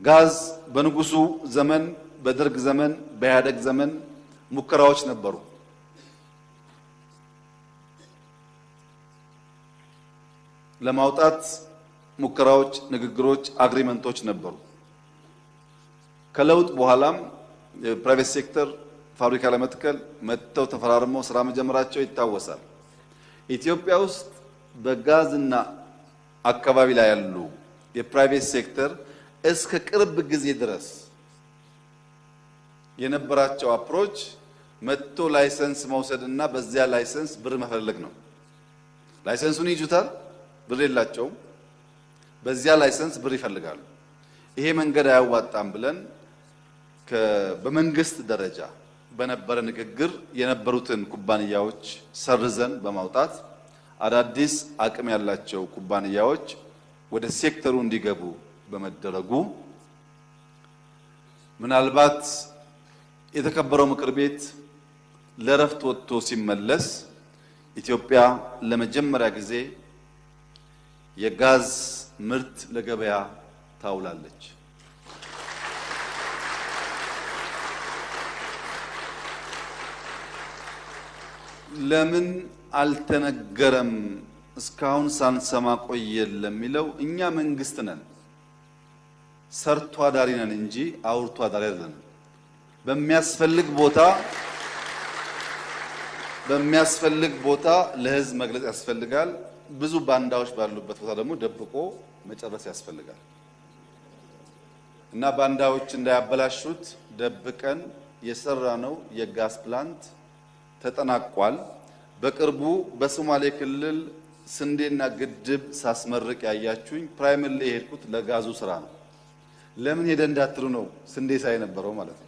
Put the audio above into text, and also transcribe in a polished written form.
ጋዝ በንጉሱ ዘመን፣ በደርግ ዘመን፣ በኢህአደግ ዘመን ሙከራዎች ነበሩ። ለማውጣት ሙከራዎች፣ ንግግሮች፣ አግሪመንቶች ነበሩ። ከለውጥ በኋላም የፕራይቬት ሴክተር ፋብሪካ ለመትከል መጥተው ተፈራርመው ስራ መጀመራቸው ይታወሳል። ኢትዮጵያ ውስጥ በጋዝና አካባቢ ላይ ያሉ የፕራይቬት ሴክተር እስከ ቅርብ ጊዜ ድረስ የነበራቸው አፕሮች መጥቶ ላይሰንስ መውሰድና በዚያ ላይሰንስ ብር መፈለግ ነው። ላይሰንሱን ይጁታል፣ ብር የላቸውም። በዚያ ላይሰንስ ብር ይፈልጋሉ። ይሄ መንገድ አያዋጣም ብለን በመንግስት ደረጃ በነበረ ንግግር የነበሩትን ኩባንያዎች ሰርዘን በማውጣት አዳዲስ አቅም ያላቸው ኩባንያዎች ወደ ሴክተሩ እንዲገቡ በመደረጉ ምናልባት የተከበረው ምክር ቤት ለረፍት ወጥቶ ሲመለስ ኢትዮጵያ ለመጀመሪያ ጊዜ የጋዝ ምርት ለገበያ ታውላለች። ለምን አልተነገረም እስካሁን ሳንሰማ ቆየን ለሚለው እኛ መንግስት ነን፣ ሰርቶ አዳሪ ነን እንጂ አውርቶ አዳሪ አይደለም። በሚያስፈልግ ቦታ ለህዝብ መግለጽ ያስፈልጋል። ብዙ ባንዳዎች ባሉበት ቦታ ደግሞ ደብቆ መጨረስ ያስፈልጋል እና ባንዳዎች እንዳያበላሹት ደብቀን የሰራነው የጋዝ ፕላንት ተጠናቋል። በቅርቡ በሶማሌ ክልል ስንዴና ግድብ ሳስመርቅ ያያችሁኝ ፕራይመሪ የሄድኩት ለጋዙ ስራ ነው። ለምን ሄደ እንዳትሉ ነው፣ ስንዴ ሳይነበረው ማለት ነው።